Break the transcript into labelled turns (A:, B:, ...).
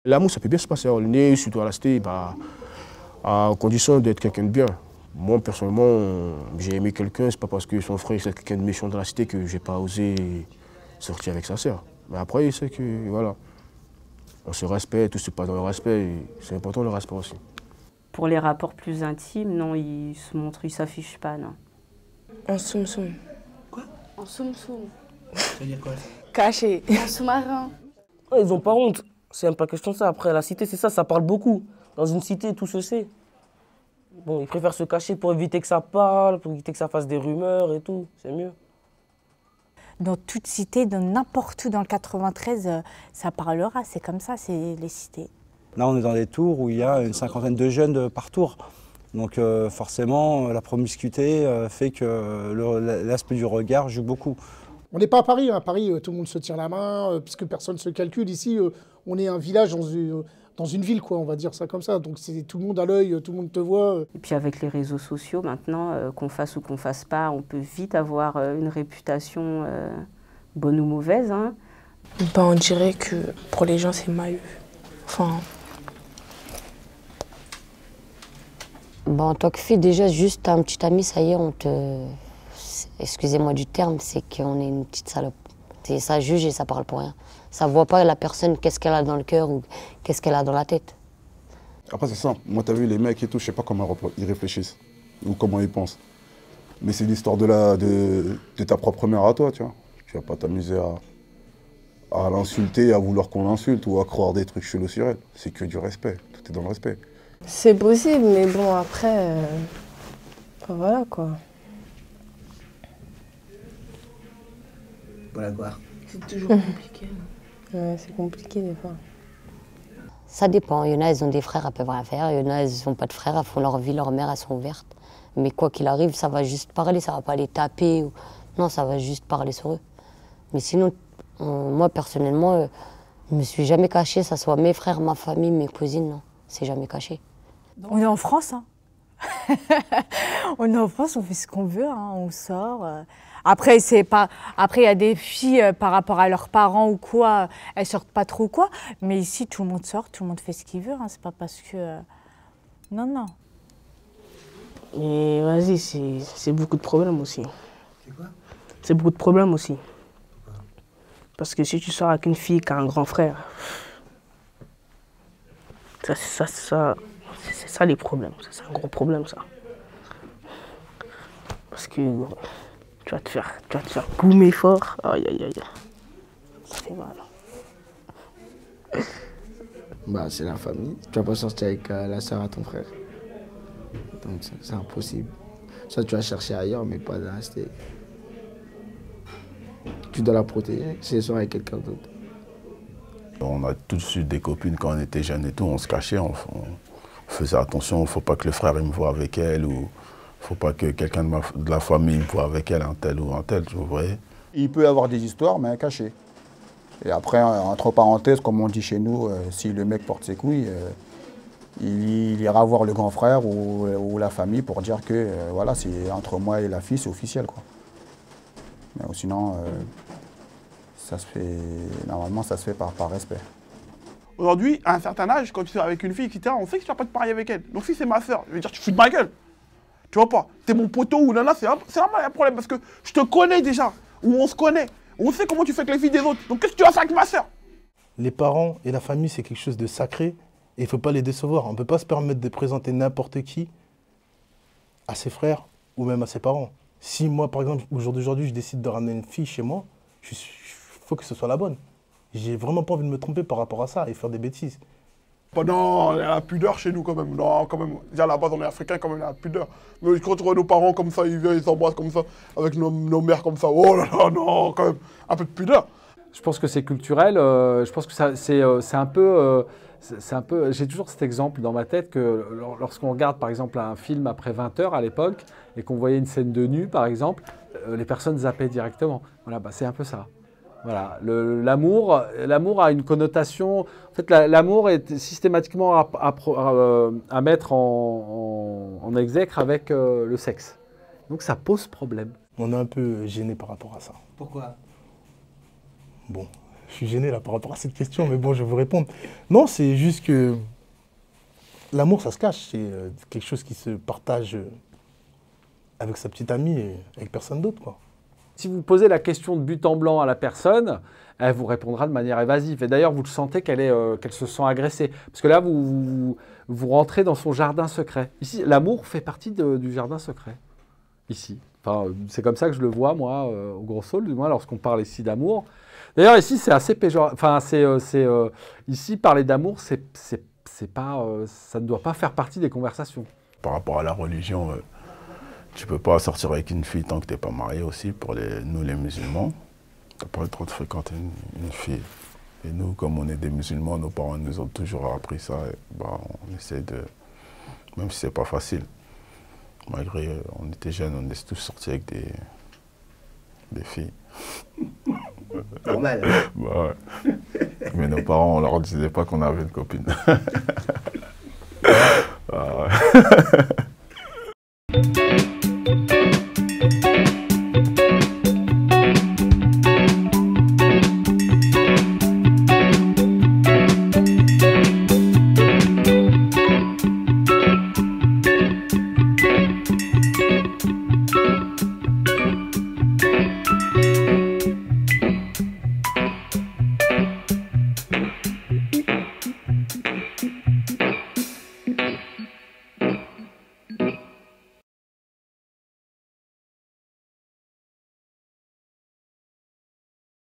A: L'amour, ça peut bien se passer au nez, surtout à la cité, à condition d'être quelqu'un de bien. Moi, personnellement, j'ai aimé quelqu'un, c'est pas parce que son frère est quelqu'un de méchant dans la cité que j'ai pas osé sortir avec sa sœur. Mais après, c'est que, voilà, on se respecte, tout se passe dans le respect, c'est important le respect aussi.
B: Pour les rapports plus intimes, non, ils se montrent, ils s'affichent pas, non.
C: En soum-soum.
D: Quoi?
C: En soum-soum.
D: Ça veut dire quoi?
C: Caché. En sous-marin.
E: Ouais, ils ont pas honte. C'est même pas question de ça. Après, la cité, c'est ça, ça parle beaucoup. Dans une cité, tout se sait. Bon, ils préfèrent se cacher pour éviter que ça parle, pour éviter que ça fasse des rumeurs et tout. C'est mieux.
F: Dans toute cité, dans n'importe où dans le 93, ça parlera. C'est comme ça, c'est les cités.
G: Là, on est dans des tours où il y a une cinquantaine de jeunes par tour. Donc forcément, la promiscuité fait que l'aspect du regard joue beaucoup.
H: On n'est pas à Paris. À Paris, tout le monde se tire la main, puisque personne ne se calcule. Ici, on est un village dans une ville, quoi, on va dire ça comme ça. Donc c'est tout le monde à l'œil, tout le monde te voit.
B: Et puis avec les réseaux sociaux, maintenant, qu'on fasse ou qu'on fasse pas, on peut vite avoir une réputation bonne ou mauvaise. Hein.
C: Ben, on dirait que pour les gens, c'est mal vu. Enfin...
I: Bon, en tant que fille, déjà, juste un petit ami, ça y est, on te... Excusez-moi du terme, c'est qu'on est une petite salope. Ça juge et ça parle pour rien. Ça voit pas la personne, qu'est-ce qu'elle a dans le cœur ou qu'est-ce qu'elle a dans la tête.
J: Après, c'est simple. Moi, t'as vu, les mecs et tout, je sais pas comment ils réfléchissent ou comment ils pensent. Mais c'est l'histoire de ta propre mère à toi, tu vois. Tu vas pas t'amuser à l'insulter, à vouloir qu'on l'insulte ou à croire des trucs chelous sur elle. C'est que du respect. Tout est dans le respect.
C: C'est possible, mais bon, après... voilà, quoi.
D: Voilà quoi.
C: C'est toujours compliqué. Ouais, c'est compliqué des fois.
I: Ça dépend. Il y en a, ils ont des frères, elles peuvent rien faire. Il y en a, ils n'ont pas de frères, elles font leur vie, leur mère, elles sont ouvertes. Mais quoi qu'il arrive, ça va juste parler, ça va pas les taper. Ou... Non, ça va juste parler sur eux. Mais sinon, moi, personnellement, je me suis jamais cachée, ça soit mes frères, ma famille, mes cousines, non. C'est jamais caché.
F: On est en France, hein. On est en France, on fait ce qu'on veut, hein, on sort. Après, c'est pas. Après, il y a des filles par rapport à leurs parents ou quoi, elles sortent pas trop quoi. Mais ici, tout le monde sort, tout le monde fait ce qu'il veut. Hein. C'est pas parce que. Non, non.
E: Mais vas-y, c'est beaucoup de problèmes aussi.
D: C'est quoi?
E: C'est beaucoup de problèmes aussi. Parce que si tu sors avec une fille qui a un grand frère, c'est ça les problèmes. C'est un gros problème, ça. Parce que tu vas te faire goumer fort. Aïe, aïe, aïe. C'est mal.
K: Bah, c'est la famille. Tu vas pas sortir avec la sœur à ton frère. Donc c'est impossible. Ça, tu vas chercher ailleurs, mais pas dans la cité. Tu dois la protéger si elle sort avec quelqu'un d'autre.
J: On a tout de suite des copines quand on était jeunes et tout, on se cachait, on faisait attention, il ne faut pas que le frère me voie avec elle ou il ne faut pas que quelqu'un de la famille me voie avec elle, un tel ou un tel, vous voyez.
L: Il peut y avoir des histoires, mais cachées. Et après, entre parenthèses, comme on dit chez nous, si le mec porte ses couilles, il ira voir le grand frère ou la famille pour dire que voilà, c'est entre moi et la fille, c'est officiel, quoi. Mais sinon, ça se fait, normalement, ça se fait par respect.
M: Aujourd'hui, à un certain âge, quand tu sors avec une fille, etc., on sait que tu vas pas te marier avec elle. Donc si c'est ma soeur, je vais dire, tu fous de ma gueule. Tu vois pas, t'es mon poteau ou nana, c'est vraiment un problème parce que je te connais déjà, ou on se connaît. On sait comment tu fais avec les filles des autres. Donc qu'est-ce que tu vas faire avec ma soeur?
N: Les parents et la famille, c'est quelque chose de sacré et il ne faut pas les décevoir. On ne peut pas se permettre de présenter n'importe qui à ses frères ou même à ses parents. Si moi, par exemple, au jour d'aujourd'hui, je décide de ramener une fille chez moi, il faut que ce soit la bonne. J'ai vraiment pas envie de me tromper par rapport à ça et faire des bêtises.
M: Non, il y a la pudeur chez nous quand même. Non, quand même. Déjà à la base, on est africains quand même, il y a la pudeur. Mais quand tu vois nos parents comme ça, ils viennent, ils s'embrassent comme ça, avec nos mères comme ça. Oh là là, non, quand même, un peu de pudeur.
O: Je pense que c'est culturel. Je pense que c'est un peu c'est un peu, j'ai toujours cet exemple dans ma tête que lorsqu'on regarde par exemple un film après 20 heures à l'époque et qu'on voyait une scène de nu par exemple, les personnes zappaient directement. Voilà, bah, c'est un peu ça. Voilà, l'amour a une connotation. En fait, l'amour est systématiquement à mettre en exècre avec le sexe. Donc ça pose problème.
N: On est un peu gêné par rapport à ça.
D: Pourquoi?
N: Bon, je suis gêné là par rapport à cette question, mais bon, je vais vous répondre. Non, c'est juste que l'amour, ça se cache. C'est quelque chose qui se partage avec sa petite amie et avec personne d'autre, quoi.
O: Si vous posez la question de but en blanc à la personne, elle vous répondra de manière évasive. Et d'ailleurs, vous le sentez qu'elle se sent agressée. Parce que là, vous rentrez dans son jardin secret. Ici, l'amour fait partie du jardin secret. Ici. Enfin, c'est comme ça que je le vois, moi, au Gros Sault, du moins, lorsqu'on parle ici d'amour. D'ailleurs, ici, c'est assez péjoratif. Enfin, ici, parler d'amour, c'est pas, ça ne doit pas faire partie des conversations.
J: Par rapport à la religion, tu peux pas sortir avec une fille tant que tu n'es pas marié aussi, pour nous les musulmans. Tu n'as pas le droit de fréquenter une fille. Et nous, comme on est des musulmans, nos parents nous ont toujours appris ça. Et bah, on essaie de... Même si c'est pas facile. Malgré, on était jeunes, on est tous sortis avec des filles.
D: Normal.
J: Bah ouais. Mais nos parents, on leur disait pas qu'on avait une copine. Ah ouais.